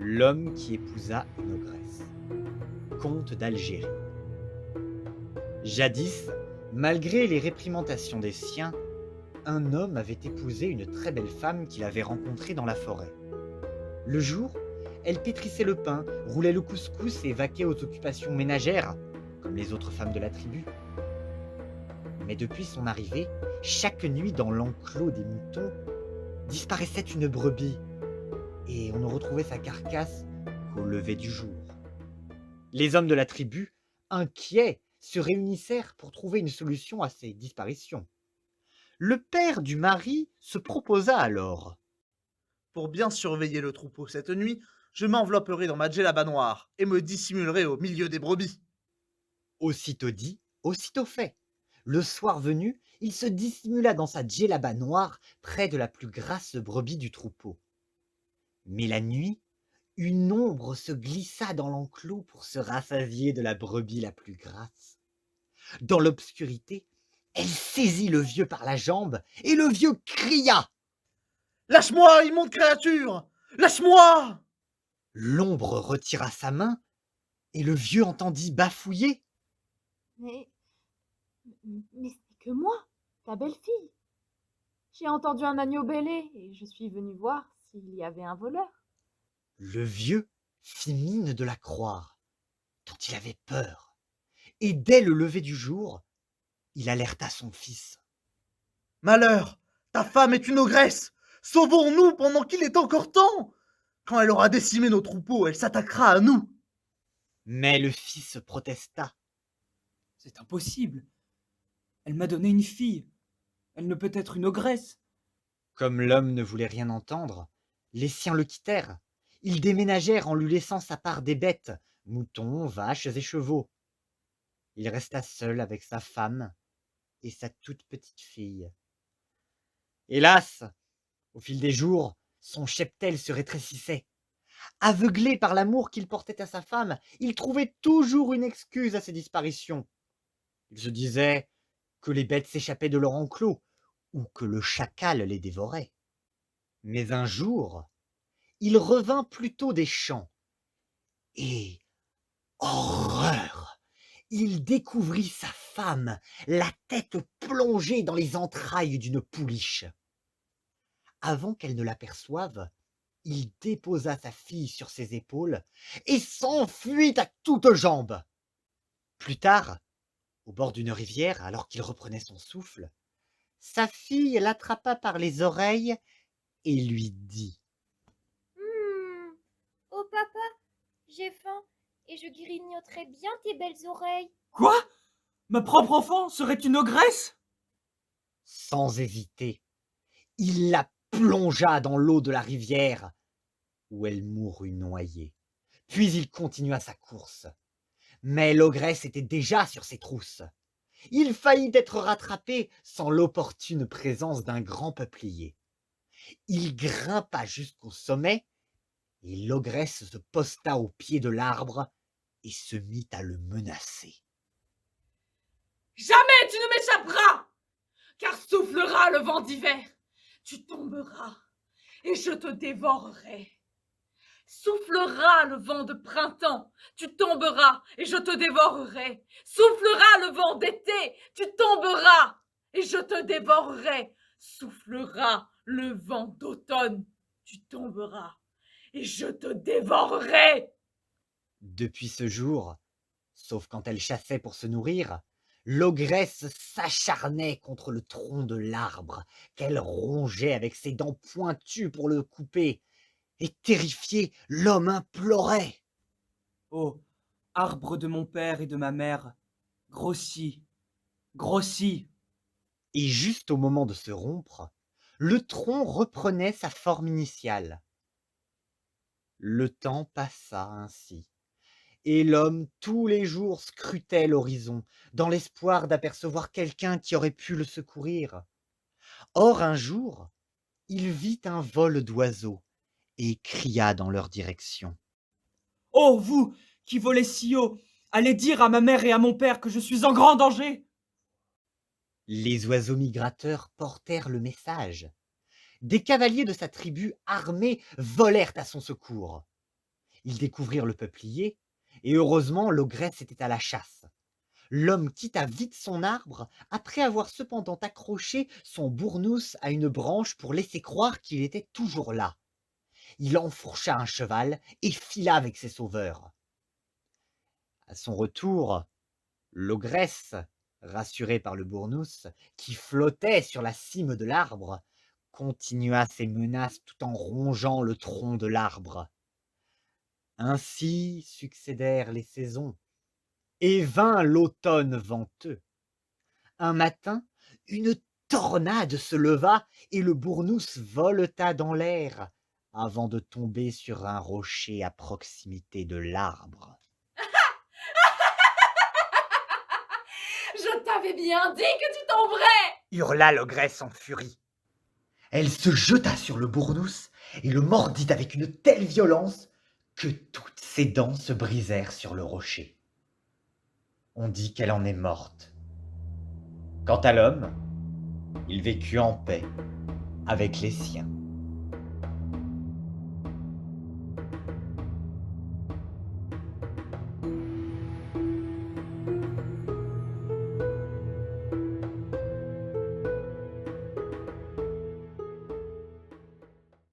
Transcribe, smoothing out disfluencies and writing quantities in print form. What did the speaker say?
L'homme qui épousa une ogresse. Comte d'Algérie. Jadis, malgré les réprimandations des siens, un homme avait épousé une très belle femme qu'il avait rencontrée dans la forêt. Le jour, elle pétrissait le pain, roulait le couscous et vaquait aux occupations ménagères, comme les autres femmes de la tribu. Mais depuis son arrivée, chaque nuit dans l'enclos des moutons, disparaissait une brebis, et on ne retrouvait sa carcasse qu'au lever du jour. Les hommes de la tribu, inquiets, se réunissèrent pour trouver une solution à ces disparitions. Le père du mari se proposa alors. Pour bien surveiller le troupeau cette nuit, je m'envelopperai dans ma djellaba noire et me dissimulerai au milieu des brebis. Aussitôt dit, aussitôt fait. Le soir venu, il se dissimula dans sa djellaba noire près de la plus grasse brebis du troupeau. Mais la nuit, une ombre se glissa dans l'enclos pour se rassasier de la brebis la plus grasse. Dans l'obscurité, elle saisit le vieux par la jambe et le vieux cria. Lâche-moi, immonde créature! Lâche-moi! L'ombre retira sa main et le vieux entendit bafouiller. Mais, mais c'est que moi, ta belle-fille. J'ai entendu un agneau bêler et je suis venue voir s'il y avait un voleur. Le vieux fit mine de la croire, tant il avait peur, et dès le lever du jour, il alerta son fils. Malheur! Ta femme est une ogresse! Sauvons-nous pendant qu'il est encore temps! Quand elle aura décimé nos troupeaux, elle s'attaquera à nous! Mais le fils protesta. C'est impossible. Elle m'a donné une fille. Elle ne peut être une ogresse. Comme l'homme ne voulait rien entendre, les siens le quittèrent. Ils déménagèrent en lui laissant sa part des bêtes, moutons, vaches et chevaux. Il resta seul avec sa femme et sa toute petite fille. Hélas, au fil des jours, son cheptel se rétrécissait. Aveuglé par l'amour qu'il portait à sa femme, il trouvait toujours une excuse à ses disparitions. Il se disait que les bêtes s'échappaient de leur enclos ou que le chacal les dévorait. Mais un jour, il revint plutôt des champs et, horreur, il découvrit sa femme, la tête plongée dans les entrailles d'une pouliche. Avant qu'elle ne l'aperçoive, il déposa sa fille sur ses épaules et s'enfuit à toutes jambes. Plus tard, au bord d'une rivière, alors qu'il reprenait son souffle, sa fille l'attrapa par les oreilles et lui dit: Oh papa, j'ai faim et je grignoterai bien tes belles oreilles. Quoi? Ma propre enfant serait une ogresse? Sans hésiter, il la plongea dans l'eau de la rivière, où elle mourut noyée. Puis il continua sa course. Mais l'ogresse était déjà sur ses trousses. Il faillit être rattrapé sans l'opportune présence d'un grand peuplier. Il grimpa jusqu'au sommet, et l'ogresse se posta au pied de l'arbre et se mit à le menacer. Jamais tu ne m'échapperas, car soufflera le vent d'hiver. Tu tomberas et je te dévorerai. Soufflera le vent de printemps, tu tomberas et je te dévorerai. Soufflera le vent d'été, tu tomberas et je te dévorerai. Soufflera le vent d'automne, tu tomberas et je te dévorerai. Depuis ce jour, sauf quand elle chassait pour se nourrir, l'ogresse s'acharnait contre le tronc de l'arbre, qu'elle rongeait avec ses dents pointues pour le couper, et terrifié, l'homme implorait. Oh, arbre de mon père et de ma mère, grossis, grossis. Et juste au moment de se rompre, le tronc reprenait sa forme initiale. Le temps passa ainsi, et l'homme tous les jours scrutait l'horizon, dans l'espoir d'apercevoir quelqu'un qui aurait pu le secourir. Or un jour, il vit un vol d'oiseaux, et cria dans leur direction. Oh, vous qui volez si haut, allez dire à ma mère et à mon père que je suis en grand danger. Les oiseaux migrateurs portèrent le message. Des cavaliers de sa tribu armés volèrent à son secours. Ils découvrirent le peuplier, et heureusement l'ogresse était à la chasse. L'homme quitta vite son arbre, après avoir cependant accroché son bournous à une branche pour laisser croire qu'il était toujours là. Il enfourcha un cheval et fila avec ses sauveurs. À son retour, l'ogresse, rassurée par le bournous, qui flottait sur la cime de l'arbre, continua ses menaces tout en rongeant le tronc de l'arbre. Ainsi succédèrent les saisons, et vint l'automne venteux. Un matin, une tornade se leva et le bournous voleta dans l'air avant de tomber sur un rocher à proximité de l'arbre. Je t'avais bien dit que tu tomberais! Hurla l'ogresse en furie. Elle se jeta sur le bournous et le mordit avec une telle violence que toutes ses dents se brisèrent sur le rocher. On dit qu'elle en est morte. Quant à l'homme, il vécut en paix avec les siens.